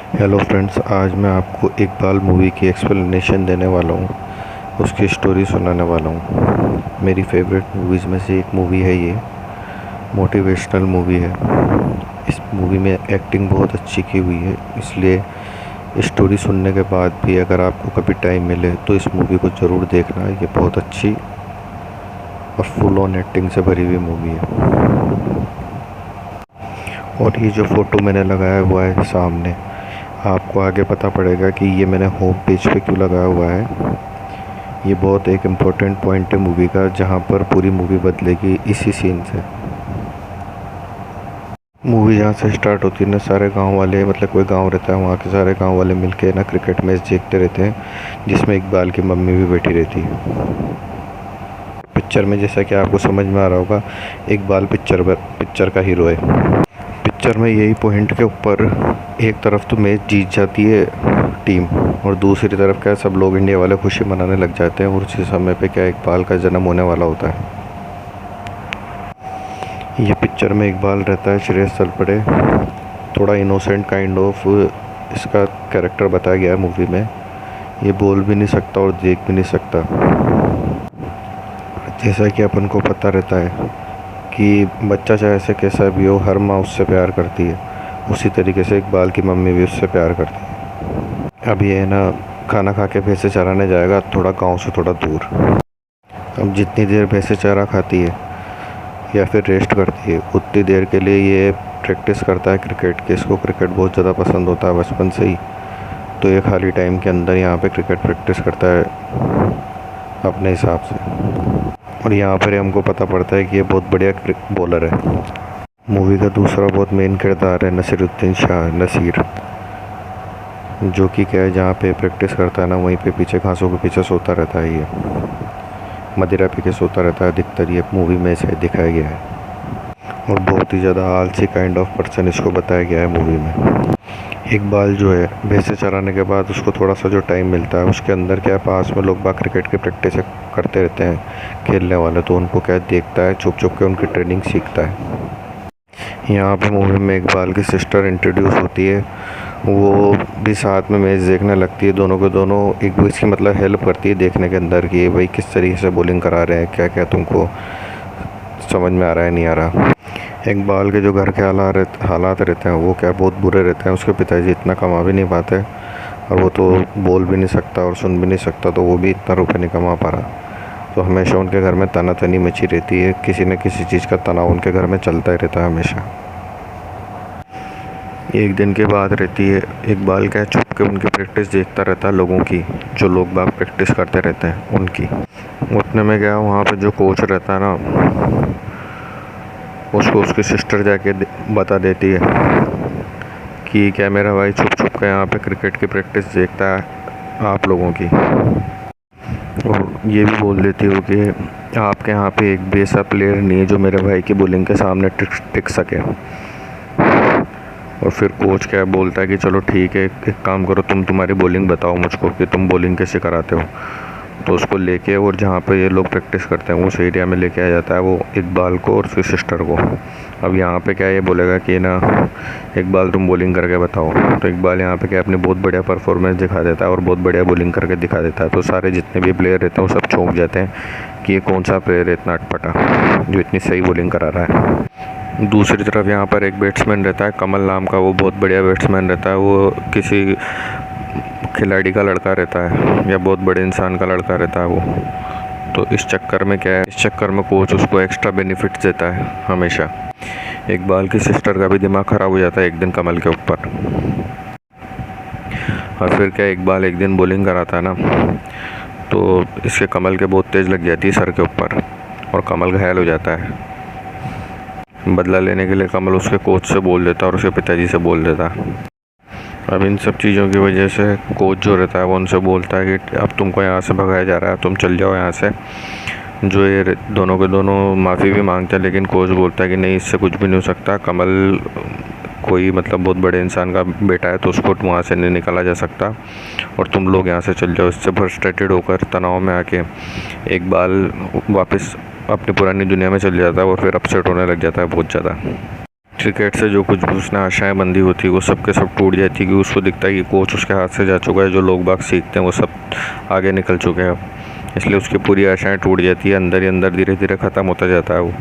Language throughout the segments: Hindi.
हेलो फ्रेंड्स, आज मैं आपको इकबाल मूवी की एक्सप्लेनेशन देने वाला हूँ। उसकी स्टोरी सुनाने वाला हूँ। मेरी फेवरेट मूवीज़ में से एक मूवी है ये। मोटिवेशनल मूवी है। इस मूवी में एक्टिंग बहुत अच्छी की हुई है, इसलिए स्टोरी सुनने के बाद भी अगर आपको कभी टाइम मिले तो इस मूवी को ज़रूर देखना। ये बहुत अच्छी और फुल ऑन एक्टिंग से भरी हुई मूवी है। और ये जो फ़ोटो मैंने लगाया हुआ है सामने, आपको आगे पता पड़ेगा कि ये मैंने होम पेज पे क्यों लगाया हुआ है। ये बहुत एक इम्पोर्टेंट पॉइंट है मूवी का, जहाँ पर पूरी मूवी बदलेगी इसी सीन से। मूवी जहाँ से स्टार्ट होती है ना, सारे गांव वाले, मतलब कोई गांव रहता है, वहाँ के सारे गांव वाले मिलके ना क्रिकेट मैच देखते रहते हैं, जिसमें इकबाल की मम्मी भी बैठी रहती है। पिक्चर में जैसा कि आपको समझ में आ रहा होगा, इकबाल पिक्चर का हीरो है। पिक्चर में यही पॉइंट के ऊपर एक तरफ तो मैच जीत जाती है टीम, और दूसरी तरफ क्या, सब लोग इंडिया वाले खुशी मनाने लग जाते हैं। और उसी समय पे क्या, इकबाल का जन्म होने वाला होता है। ये पिक्चर में इकबाल रहता है श्रेयस तलपड़े। थोड़ा इनोसेंट काइंड ऑफ इसका कैरेक्टर बताया गया है मूवी में। ये बोल भी नहीं सकता और देख भी नहीं सकता। जैसा कि अपन को पता रहता है कि बच्चा चाहे से कैसा भी हो, हर माँ उससे प्यार करती है, उसी तरीके से इकबाल की मम्मी भी उससे प्यार करती है। अब ये है ना, खाना खा के भैंसे चराने जाएगा थोड़ा गांव से थोड़ा दूर। अब जितनी देर भैंसे चारा खाती है या फिर रेस्ट करती है, उतनी देर के लिए ये प्रैक्टिस करता है क्रिकेट की। इसको क्रिकेट बहुत ज़्यादा पसंद होता है बचपन से ही, तो ये खाली टाइम के अंदर यहाँ पे क्रिकेट प्रैक्टिस करता है अपने हिसाब से। और यहाँ पर हमको पता पड़ता है कि ये बहुत बढ़िया बॉलर है। मूवी का दूसरा बहुत मेन किरदार है नसीरुद्दीन शाह, नसीर, जो कि क्या है, जहाँ पे प्रैक्टिस करता है ना, वहीं पे पीछे घासों के पीछे सोता रहता है। ये मदिरा पी के सोता रहता है अधिकतर, ये मूवी में से दिखाया गया है। और बहुत ही ज़्यादा आलसी काइंड ऑफ पर्सन इसको बताया गया है मूवी में। इकबाल जो है, भैंसे चराने के बाद उसको थोड़ा सा जो टाइम मिलता है, उसके अंदर क्या, पास में लोग बाग क्रिकेट की प्रैक्टिस करते रहते हैं खेलने वाले, तो उनको क्या देखता है, छुप छुप के उनकी ट्रेनिंग सीखता है। यहाँ पे मूवी में इकबाल की सिस्टर इंट्रोड्यूस होती है, वो भी साथ में मैच देखने लगती है। दोनों के दोनों एक दूसरे की मतलब हेल्प करती है देखने के अंदर कि भाई किस तरीके से बॉलिंग करा रहे हैं, क्या क्या तुमको समझ में आ रहा है, नहीं आ रहा। इकबाल के जो घर के हालात रहते हैं वो क्या बहुत बुरे रहते हैं। उसके पिताजी इतना कमा भी नहीं पाते, और वो तो बोल भी नहीं सकता और सुन भी नहीं सकता, तो वो भी इतना रुपये नहीं कमा पा रहा। तो हमेशा उनके घर में तनातनी मची रहती है, किसी न किसी चीज़ का तनाव उनके घर में चलता ही रहता है हमेशा। एक दिन की बात रहती है, इकबाल क्या छुप के उनकी प्रैक्टिस देखता रहता है, लोगों की, जो लोग बाग प्रैक्टिस करते रहते हैं उनकी। उतने में क्या, वहाँ पे जो कोच रहता है ना, उसको उसकी सिस्टर जाके बता देती है कि क्या मेरा भाई छुप छुप के यहाँ पे क्रिकेट की प्रैक्टिस देखता है आप लोगों की। और ये भी बोल देती हो कि आपके यहाँ पे एक भी ऐसा प्लेयर नहीं है जो मेरे भाई की बॉलिंग के सामने टिक सके। और फिर कोच क्या बोलता है कि चलो ठीक है, एक काम करो, तुम्हारी बॉलिंग बताओ मुझको कि तुम बॉलिंग कैसे कराते हो। तो उसको लेके, और जहाँ पे ये लोग प्रैक्टिस करते हैं उस एरिया में लेके आ जाता है वो इकबाल को और उसकी सिस्टर को। अब यहाँ पे क्या ये बोलेगा कि ना, इकबाल तुम बॉलिंग करके बताओ। तो इकबाल यहाँ पे क्या अपनी बहुत बढ़िया परफॉर्मेंस दिखा देता है और बहुत बढ़िया बॉलिंग करके दिखा देता है। तो सारे जितने भी प्लेयर रहते हैं वो सब चौंक जाते हैं कि ये कौन सा प्लेयर है इतना अटपटा जो इतनी सही बॉलिंग करा रहा है। दूसरी तरफ यहाँ पर एक बैट्समैन रहता है कमल नाम का, वो बहुत बढ़िया बैट्समैन रहता है। वो किसी खिलाड़ी का लड़का रहता है या बहुत बड़े इंसान का लड़का रहता है वो। तो इस चक्कर में क्या है, इस चक्कर में कोच उसको एक्स्ट्रा बेनिफिट देता है हमेशा। इकबाल की सिस्टर का भी दिमाग ख़राब हो जाता है एक दिन कमल के ऊपर। और फिर क्या, इकबाल एक दिन बॉलिंग कराता है ना, तो इसके कमल के बहुत तेज़ लग जाती है सर के ऊपर, और कमल घायल हो जाता है। बदला लेने के लिए कमल उसके कोच से बोल देता है और उसके पिताजी से बोल देता है। अब इन सब चीज़ों की वजह से कोच जो रहता है वो उनसे बोलता है कि अब तुमको यहाँ से भगाया जा रहा है, तुम चल जाओ यहाँ से। जो ये दोनों के दोनों माफ़ी भी मांगते हैं, लेकिन कोच बोलता है कि नहीं, इससे कुछ भी नहीं हो सकता। कमल कोई मतलब बहुत बड़े इंसान का बेटा है, तो उसको वहाँ से नहीं निकाला जा सकता, और तुम लोग यहाँ से चल जाओ। इससे फ्रस्ट्रेटेड होकर तनाव में आके इकबाल वापस अपनी पुरानी दुनिया में चल जाता है और फिर अपसेट होने लग जाता है बहुत ज़्यादा। क्रिकेट से जो कुछ भी उसने आशाएं बंधी होती वो सब के सब टूट जाती कि उसको दिखता है कि कोच उसके हाथ से जा चुका है, जो लोग बाग सीखते हैं वो सब आगे निकल चुके हैं अब, इसलिए उसकी पूरी आशाएं टूट जाती है, अंदर ही अंदर धीरे धीरे ख़त्म होता जाता है वो।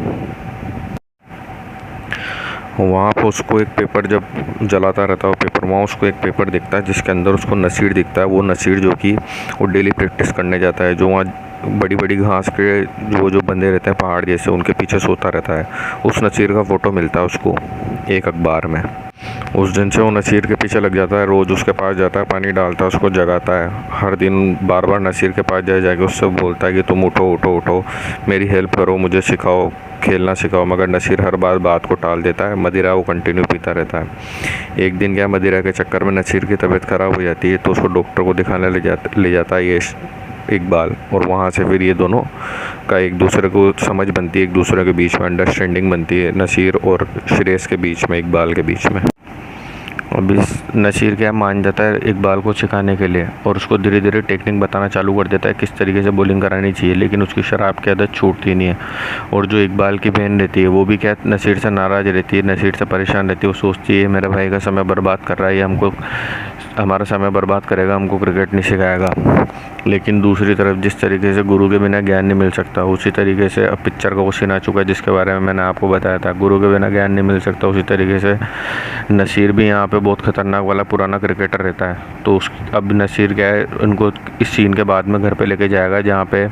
वहाँ पर उसको एक पेपर जब जलाता रहता है वो पेपर, वहाँ उसको एक पेपर दिखता है जिसके अंदर उसको नसीर दिखता है। वो नसीर जो कि वो डेली प्रैक्टिस करने जाता है, जो वहाँ बड़ी बड़ी घास के जो बंदे रहते हैं पहाड़ जैसे, उनके पीछे सोता रहता है। उस नसीर का फ़ोटो मिलता है उसको एक अखबार में। उस दिन से वो नसीर के पीछे लग जाता है, रोज़ उसके पास जाता है, पानी डालता है, उसको जगाता है। हर दिन बार बार नसीर के पास जाके उससे बोलता है कि तुम उठो उठो उठो, मेरी हेल्प करो, मुझे सिखाओ, खेलना सिखाओ। मगर नसीर हर बार बात को टाल देता है, मदिरा वो कंटिन्यू पीता रहता है। एक दिन क्या, मदिरा के चक्कर में नसीर की तबीयत ख़राब हो जाती है, तो उसको डॉक्टर को दिखाने ले जाता है ये इकबाल। और वहाँ से फिर ये दोनों का एक दूसरे को समझ बनती है, एक दूसरे के बीच में अंडरस्टैंडिंग बनती है, नसीर और श्रेयस के बीच में, इकबाल के बीच में। अभी नसीर क्या मान जाता है इकबाल को सिखाने के लिए, और उसको धीरे धीरे टेक्निक बताना चालू कर देता है किस तरीके से बॉलिंग करानी चाहिए। लेकिन उसकी शराब की आदत छूटती नहीं है। और जो इकबाल की बहन रहती है वो भी क्या नसीर से नाराज़ रहती है, नसीर से परेशान रहती है। वो सोचती है मेरे भाई का समय बर्बाद कर रहा है, ये हमको हमारा समय बर्बाद करेगा, हमको क्रिकेट नहीं सिखाएगा। लेकिन दूसरी तरफ जिस तरीके से गुरु के बिना ज्ञान नहीं मिल सकता, उसी तरीके से अब पिक्चर का वो सीन आ चुका है जिसके बारे में मैंने आपको बताया था, गुरु के बिना ज्ञान नहीं मिल सकता। उसी तरीके से नसीर भी यहाँ पे बहुत ख़तरनाक वाला पुराना क्रिकेटर रहता है। तो उस अब नसीर क्या है, उनको इस सीन के बाद में घर पे लेके जाएगा जहाँ पे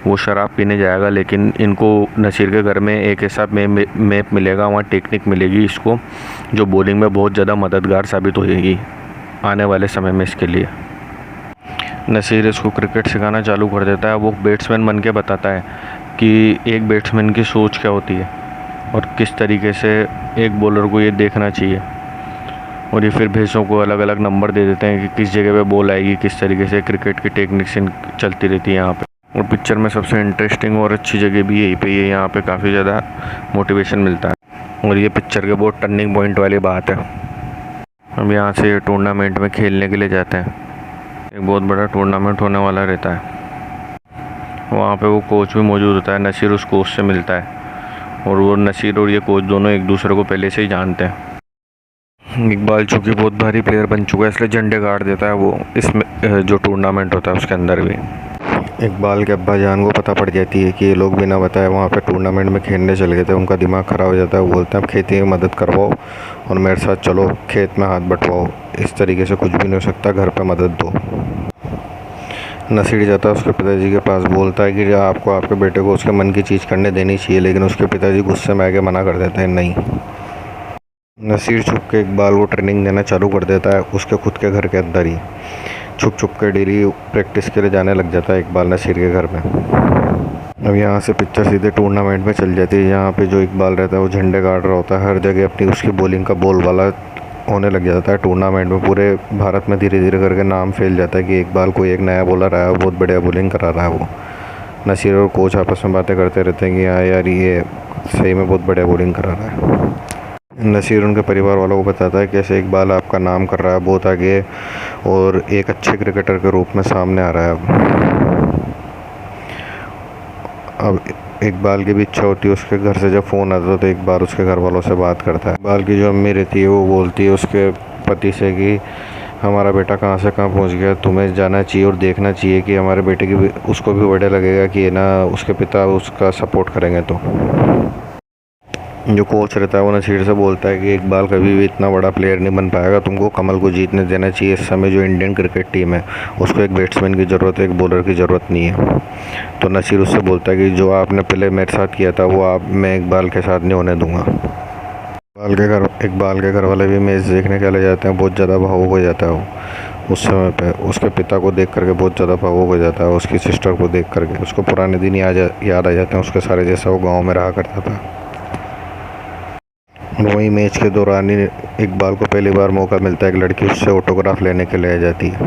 वो शराब पीने जाएगा। लेकिन इनको नसीर के घर में एक ऐसा मैप मिलेगा, वहाँ टेक्निक मिलेगी इसको, जो बॉलिंग में बहुत ज़्यादा मददगार साबित होगी आने वाले समय में इसके लिए। नसीर इसको क्रिकेट सिखाना चालू कर देता है। वो बैट्समैन बन के बताता है कि एक बैट्समैन की सोच क्या होती है और किस तरीके से एक बॉलर को ये देखना चाहिए। और ये फिर भैंसों को अलग अलग नंबर दे देते हैं कि किस जगह पे बॉल आएगी, किस तरीके से क्रिकेट की टेक्निक चलती रहती है यहाँ पे। और पिक्चर में सबसे इंटरेस्टिंग और अच्छी जगह भी यहीं पे है, यहाँ पे काफ़ी ज़्यादा मोटिवेशन मिलता है। और ये पिक्चर के बहुत टर्निंग पॉइंट वाली बात है। हम यहाँ से टूर्नामेंट में खेलने के लिए जाते हैं, एक बहुत बड़ा टूर्नामेंट होने वाला रहता है। वहाँ पे वो कोच भी मौजूद होता है, नसीर उस कोच से मिलता है। और वो नसीर और ये कोच दोनों एक दूसरे को पहले से ही जानते हैं। इकबाल चूँकि बहुत भारी प्लेयर बन चुका है, इसलिए झंडे गाड़ देता है वो इसमें जो टूर्नामेंट होता है उसके अंदर भी। इकबाल के अब्बा जान को पता पड़ जाती है कि ये लोग बिना बताए वहाँ पे टूर्नामेंट में खेलने चले गए थे। उनका दिमाग ख़राब हो जाता है। वो बोलते हैं अब खेती में मदद करवाओ और मेरे साथ चलो, खेत में हाथ बटवाओ, इस तरीके से कुछ भी नहीं हो सकता, घर पे मदद दो। नसीर जाता है उसके पिताजी के पास, बोलता है कि आपको आपके बेटे को उसके मन की चीज़ करने देनी चाहिए। लेकिन उसके पिताजी गुस्से में आके मना कर देते हैं, नहीं। नसीर छुप के इकबाल को ट्रेनिंग देना चालू कर देता है उसके खुद के घर के अंदर ही। छुप छुप के डेली प्रैक्टिस के लिए जाने लग जाता है इकबाल नसीर के घर में। अब यहाँ से पिक्चर सीधे टूर्नामेंट में चल जाती है, यहाँ पे जो इकबाल रहता है वो झंडे गाड़ रहा होता है, हर जगह अपनी उसकी बॉलिंग का बोलबाला होने लग जाता है टूर्नामेंट में। पूरे भारत में धीरे धीरे करके नाम फैल जाता है कि इकबाल कोई एक नया बॉलर आया, बहुत बढ़िया बॉलिंग करा रहा है वो। नसीर और कोच आपस में बातें करते रहते हैं कि हाँ यार ये सही में बहुत बढ़िया बॉलिंग करा रहा है। नसीर उनके परिवार वालों को बताता है कैसे इकबाल आपका नाम कर रहा है बहुत आगे और एक अच्छे क्रिकेटर के रूप में सामने आ रहा है। अब इकबाल की भी इच्छा होती है, उसके घर से जब फ़ोन आता है तो इकबाल उसके घर वालों से बात करता है। इकबाल की जो अम्मी रहती है वो बोलती है उसके पति से कि हमारा बेटा कहाँ से कहाँ पहुँच गया, तुम्हें जाना चाहिए और देखना चाहिए कि हमारे बेटे की भी उसको भी बढ़िया लगेगा कि ना उसके पिता उसका सपोर्ट करेंगे। तो जो कोच रहता है वो नसीर से बोलता है कि इकबाल कभी भी इतना बड़ा प्लेयर नहीं बन पाएगा, तुमको कमल को जीतने देना चाहिए। इस समय जो इंडियन क्रिकेट टीम है उसको एक बैट्समैन की ज़रूरत है, एक बॉलर की ज़रूरत नहीं है। तो नसीर उससे बोलता है कि जो आपने पहले मेरे साथ किया था वो मैं इकबाल के साथ नहीं होने दूँगा। इकबाल के घर वाले भी मैच देखने चले जाते हैं। बहुत ज़्यादा भावुक हो जाता है वो उस समय पे, उसके पिता को देख करके बहुत ज़्यादा भावुक हो जाता है। उसकी सिस्टर को देख करके उसको पुराने दिन याद आ जाते हैं उसके सारे, जैसा वो गाँव में रहा करता था। वही मैच के दौरान ही इकबाल को पहली बार मौका मिलता है, एक लड़की उससे ऑटोग्राफ लेने के लिए आ जाती है।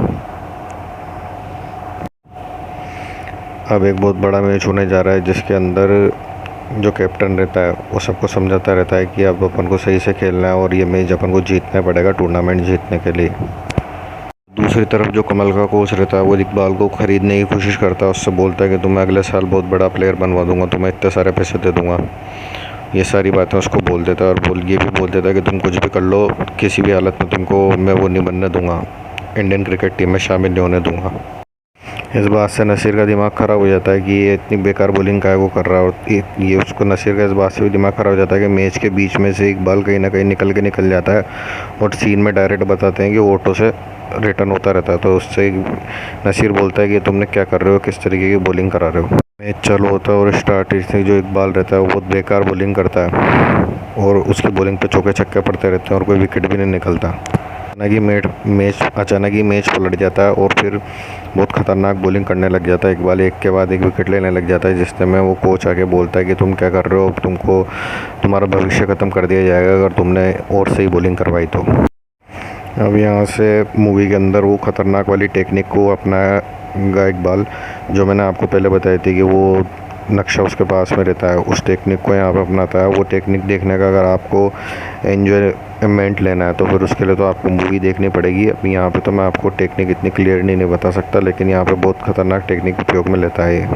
अब एक बहुत बड़ा मैच होने जा रहा है जिसके अंदर जो कैप्टन रहता है वो सबको समझाता रहता है कि अब अपन को सही से खेलना है और ये मैच अपन को जीतना पड़ेगा टूर्नामेंट जीतने के लिए। दूसरी तरफ जो कमल का कोच रहता है वो इकबाल को ख़रीदने की कोशिश करता है, उससे बोलता है कि तुम्हें अगले साल बहुत बड़ा प्लेयर बनवा दूंगा, तुम्हें इतने सारे पैसे दे दूंगा। ये सारी बातें उसको बोल देता है और ये भी बोल देता है कि तुम कुछ भी कर लो, किसी भी हालत में तुमको मैं वो नहीं बनने दूंगा, इंडियन क्रिकेट टीम में शामिल नहीं होने दूंगा। इस बात से नसीर का दिमाग ख़राब हो जाता है कि ये इतनी बेकार बॉलिंग का है वो कर रहा है, और ये उसको नसीर का इस बात से भी दिमाग ख़राब हो जाता है कि मैच के बीच में से एक बॉल कहीं ना कहीं निकल जाता है, और सीन में डायरेक्ट बताते हैं कि वो ऑटो से रिटर्न होता रहता है। तो उससे नसीर बोलता है कि तुमने क्या कर रहे हो, किस तरीके की बॉलिंग करा रहे हो। मैच चालू होता है और स्टार्टिंग से जो इकबाल रहता है वो बहुत बेकार बॉलिंग करता है, और उसकी बॉलिंग पे चौके छक्के पड़ते रहते हैं और कोई विकेट भी नहीं निकलता। अचानक ही मैच पलट जाता है और फिर बहुत ख़तरनाक बॉलिंग करने लग जाता है इकबाल, एक के बाद एक विकेट लेने लग जाता है, जिससे में वो कोच आके बोलता है कि तुम क्या कर रहे हो, तुमको तुम्हारा भविष्य ख़त्म कर दिया जाएगा अगर तुमने और सही बॉलिंग करवाई तो। अब यहाँ से मूवी के अंदर वो ख़तरनाक वाली टेक्निक को अपनाएगा इकबाल, जो मैंने आपको पहले बताई थी कि वो नक्शा उसके पास में रहता है, उस टेक्निक को यहाँ पे अपनाता है। वो टेक्निक देखने का अगर आपको एंजॉयमेंट लेना है तो फिर उसके लिए तो आपको मूवी देखनी पड़ेगी। अभी यहाँ पे तो मैं आपको टेक्निक इतनी क्लियरली नहीं बता सकता, लेकिन यहाँ पे बहुत ख़तरनाक टेक्निक उपयोग में लेता है ये।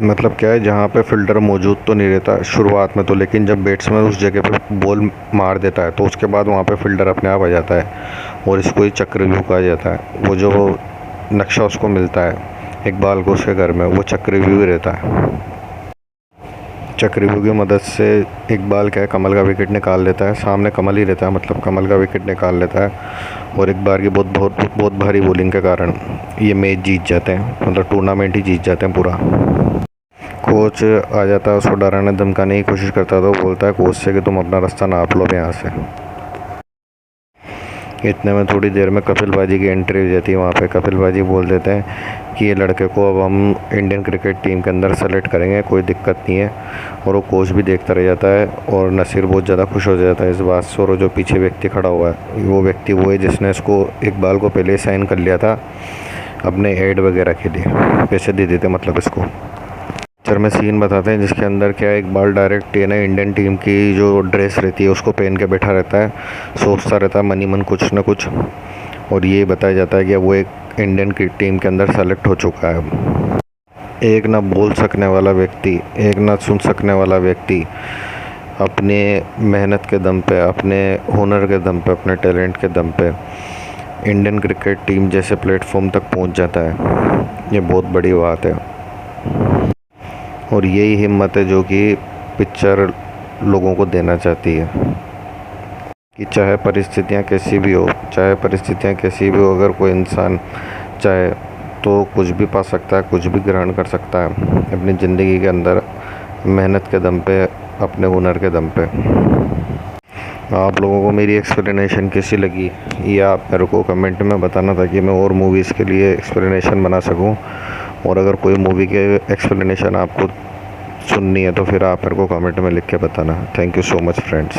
मतलब क्या है, जहाँ पे फील्डर मौजूद तो नहीं रहता शुरुआत में तो, लेकिन जब बैट्समैन उस जगह पे बॉल मार देता है तो उसके बाद वहाँ पे फील्डर अपने आप आ जाता है, और इसको ही चक्रव्यूह कहा जाता है। वो जो नक्शा उसको मिलता है इकबाल को उसके घर में, वो चक्रव्यूह रहता है। चक्रव्यूह की मदद से इकबाल क्या है, कमल का विकेट निकाल लेता है, सामने कमल ही रहता है, मतलब कमल का विकेट निकाल लेता है, और एक बार की बहुत भारी बॉलिंग के कारण ये मैच जीत जाते हैं, मतलब टूर्नामेंट ही जीत जाते हैं पूरा। कोच आ जाता है, उसको डराने धमकाने की कोशिश करता है, तो बोलता है कोच से कि तुम अपना रास्ता नाप लो यहाँ से। इतने में थोड़ी देर में कपिल बाजी की एंट्री हो जाती है। वहाँ पे कपिल बाजी बोल देते हैं कि ये लड़के को अब हम इंडियन क्रिकेट टीम के अंदर सेलेक्ट करेंगे, कोई दिक्कत नहीं है। और वो कोच भी देखता रह जाता है, और नसीर बहुत ज़्यादा खुश हो जाता है इस बात से। और जो पीछे व्यक्ति खड़ा हुआ है वो व्यक्ति वो है जिसने इसको इकबाल को पहले साइन कर लिया था अपने एड वगैरह के लिए, पैसे दे देते मतलब इसको। पिक्चर में सीन बताते हैं जिसके अंदर क्या है, इकबाल डायरेक्ट है ना इंडियन टीम की जो ड्रेस रहती है उसको पहन के बैठा रहता है, सोचता रहता है मन ही मन कुछ ना कुछ, और ये बताया जाता है कि वो एक इंडियन की टीम के अंदर सेलेक्ट हो चुका है। एक ना बोल सकने वाला व्यक्ति, एक ना सुन सकने वाला व्यक्ति अपने मेहनत के दम पे, अपने हुनर के दम पे, अपने टैलेंट के दम पे इंडियन क्रिकेट टीम जैसे प्लेटफॉर्म तक पहुंच जाता है। ये बहुत बड़ी बात है, और यही हिम्मत है जो कि पिक्चर लोगों को देना चाहती है कि चाहे परिस्थितियाँ कैसी भी हो, अगर कोई इंसान चाहे तो कुछ भी पा सकता है, कुछ भी ग्रहण कर सकता है अपनी ज़िंदगी के अंदर, मेहनत के दम पे, अपने हुनर के दम पे। आप लोगों को मेरी एक्सप्लेनेशन कैसी लगी ये आप मेरे को कमेंट में बताना, ताकि मैं और मूवीज़ के लिए एक्सप्लेनेशन बना सकूं। और अगर कोई मूवी के एक्सप्लेनेशन आपको सुननी है तो फिर आप मेरे को कमेंट में लिख के बताना। Thank you so much friends.